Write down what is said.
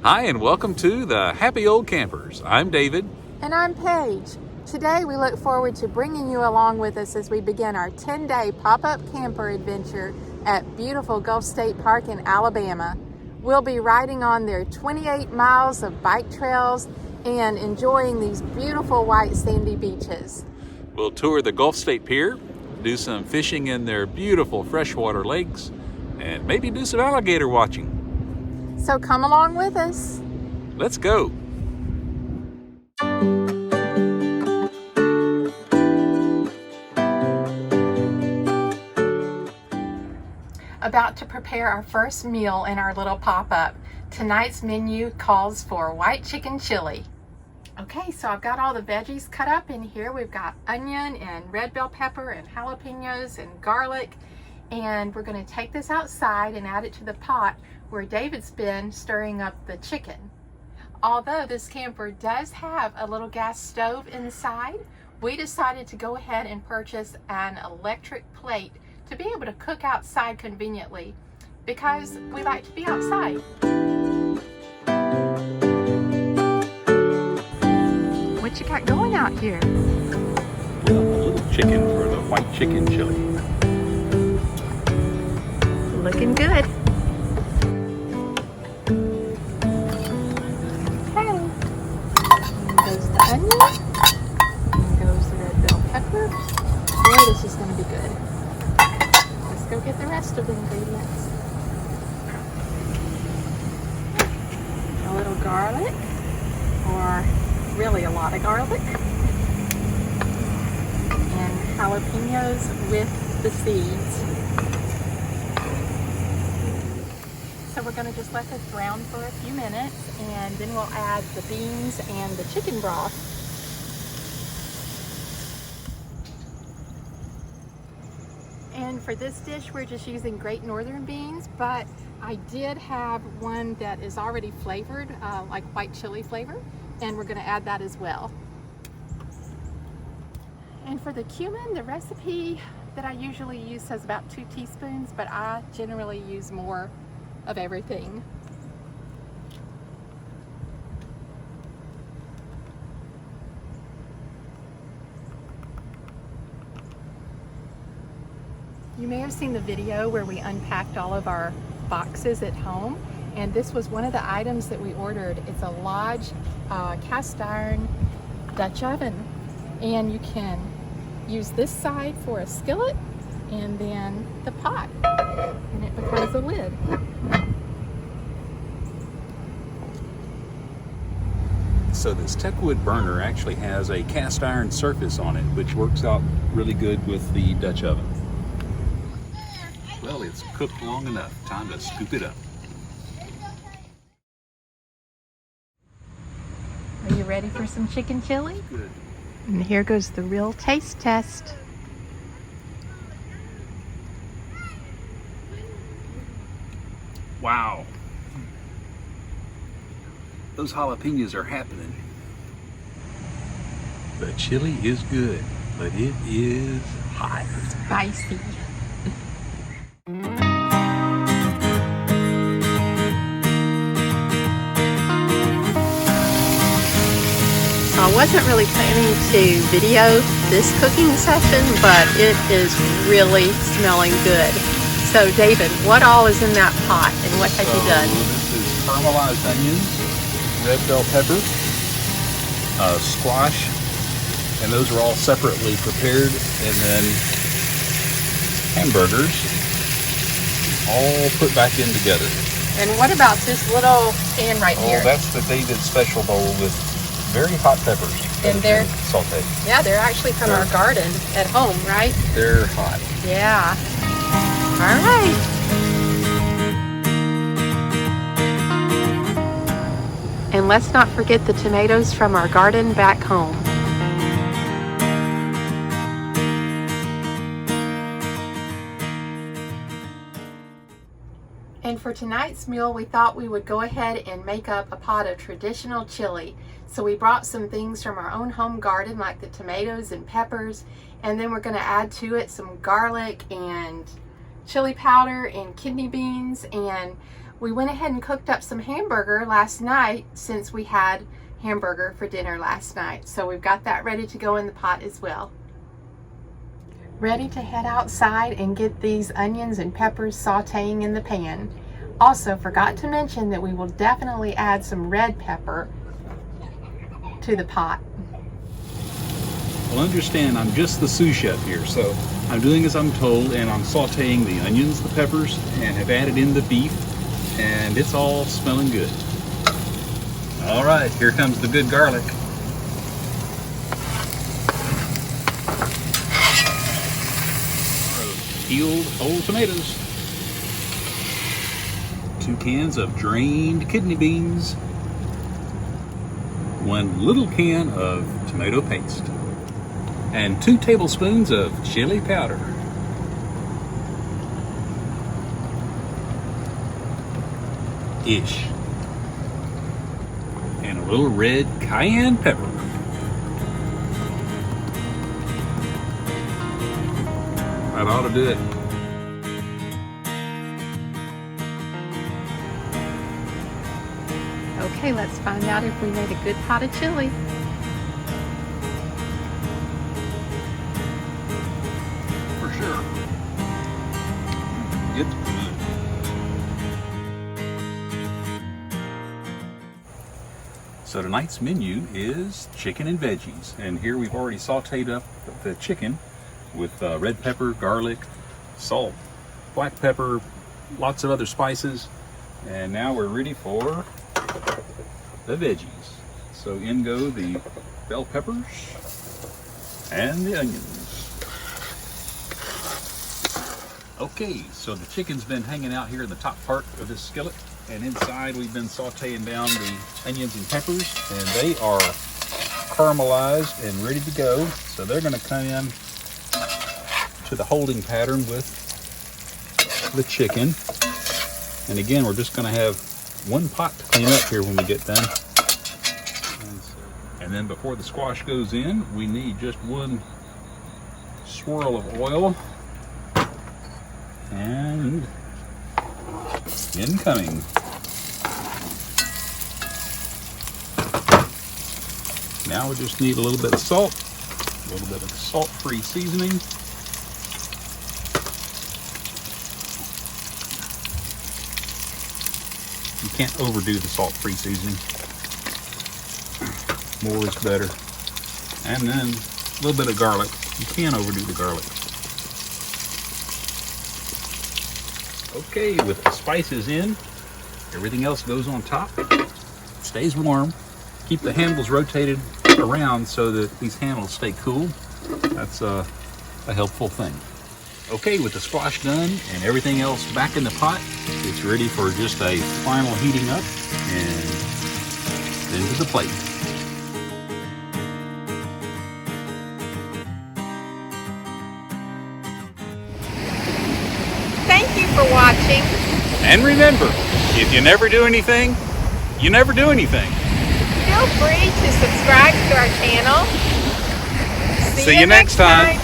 Hi, and welcome to the Happy Old Campers. I'm David. And I'm Paige. Today we look forward to bringing you along with us as we begin our 10-day pop-up camper adventure at beautiful Gulf State Park in Alabama. We'll be riding on their 28 miles of bike trails and enjoying these beautiful white sandy beaches. We'll tour the Gulf State Pier, do some fishing in their beautiful freshwater lakes, and maybe do some alligator watching. So come along with us. Let's go. About to prepare our first meal in our little pop-up. Tonight's menu calls for white chicken chili. Okay, so I've got all the veggies cut up in here. We've got onion and red bell pepper and jalapenos and garlic. And we're going to take this outside and add it to the pot where David's been stirring up the chicken. Although this camper does have a little gas stove inside, we decided to go ahead and purchase an electric plate to be able to cook outside conveniently because we like to be outside. What you got going out here? A little chicken for the white chicken chili. Looking good. Okay. And goes the onion. And goes the red bell pepper. Boy, this is going to be good. Let's go get the rest of the ingredients. A little garlic, or really a lot of garlic. And jalapenos with the seeds. So we're going to just let this brown for a few minutes, and then we'll add the beans and the chicken broth. And for this dish, we're just using Great Northern beans, but I did have one that is already flavored, like white chili flavor, and we're going to add that as well. And for the cumin, the recipe that I usually use says about 2 teaspoons, but I generally use more of everything. You may have seen the video where we unpacked all of our boxes at home, and this was one of the items that we ordered. It's a Lodge cast iron Dutch oven, and you can use this side for a skillet and then the pot, and it becomes a lid. So this Techwood burner actually has a cast iron surface on it, which works out really good with the Dutch oven. Well, it's cooked long enough. Time to scoop it up. Are you ready for some chicken chili? Good. And here goes the real taste test. Wow. Those jalapenos are happening. The chili is good, but it is hot. Spicy. So I wasn't really planning to video this cooking session, but it is really smelling good. So David, what all is in that pot and what have you done? This is caramelized onions, red bell pepper, squash, and those are all separately prepared, and then hamburgers all put back in together. And what about this little pan right here? Oh, that's the David special bowl with very hot peppers. And they're sauteed. Yeah, they're actually from our garden at home, right? They're hot. Yeah. All right. And let's not forget the tomatoes from our garden back home. And for tonight's meal, we thought we would go ahead and make up a pot of traditional chili. So we brought some things from our own home garden, like the tomatoes and peppers, and then we're going to add to it some garlic and chili powder and kidney beans, and We went ahead and cooked up some hamburger last night since we had hamburger for dinner last night. So we've got that ready to go in the pot as well. Ready to head outside and get these onions and peppers sauteing in the pan. Also forgot to mention that we will definitely add some red pepper to the pot. Well, understand, I'm just the sous chef here, so I'm doing as I'm told, and I'm sauteing the onions, the peppers, and have added in the beef, and it's all smelling good. All right, here comes the good garlic. Peeled whole tomatoes. 2 cans of drained kidney beans. 1 little can of tomato paste. And 2 tablespoons of chili powder. Ish. And a little red cayenne pepper. That ought to do it. Okay, let's find out if we made a good pot of chili. For sure. It's good. So tonight's menu is chicken and veggies. And here we've already sauteed up the chicken with red pepper, garlic, salt, black pepper, lots of other spices. And now we're ready for the veggies. So in go the bell peppers and the onions. Okay, so the chicken's been hanging out here in the top part of this skillet, and inside we've been sauteing down the onions and peppers, and they are caramelized and ready to go. So they're gonna come in to the holding pattern with the chicken. And again, we're just gonna have 1 pot to clean up here when we get done. And then before the squash goes in, we need just 1 swirl of oil. And incoming. Now we just need a little bit of salt, a little bit of salt-free seasoning. You can't overdo the salt-free seasoning. More is better. And then a little bit of garlic. You can't overdo the garlic. Okay, with the spices in, everything else goes on top. Stays warm. Keep the handles rotated around so that these handles stay cool. That's a helpful thing. Okay, with the squash done and everything else back in the pot, it's ready for just a final heating up and then to the plate. Thank you for watching. And remember, if you never do anything, you never do anything. Feel free to subscribe to our channel. See you next time.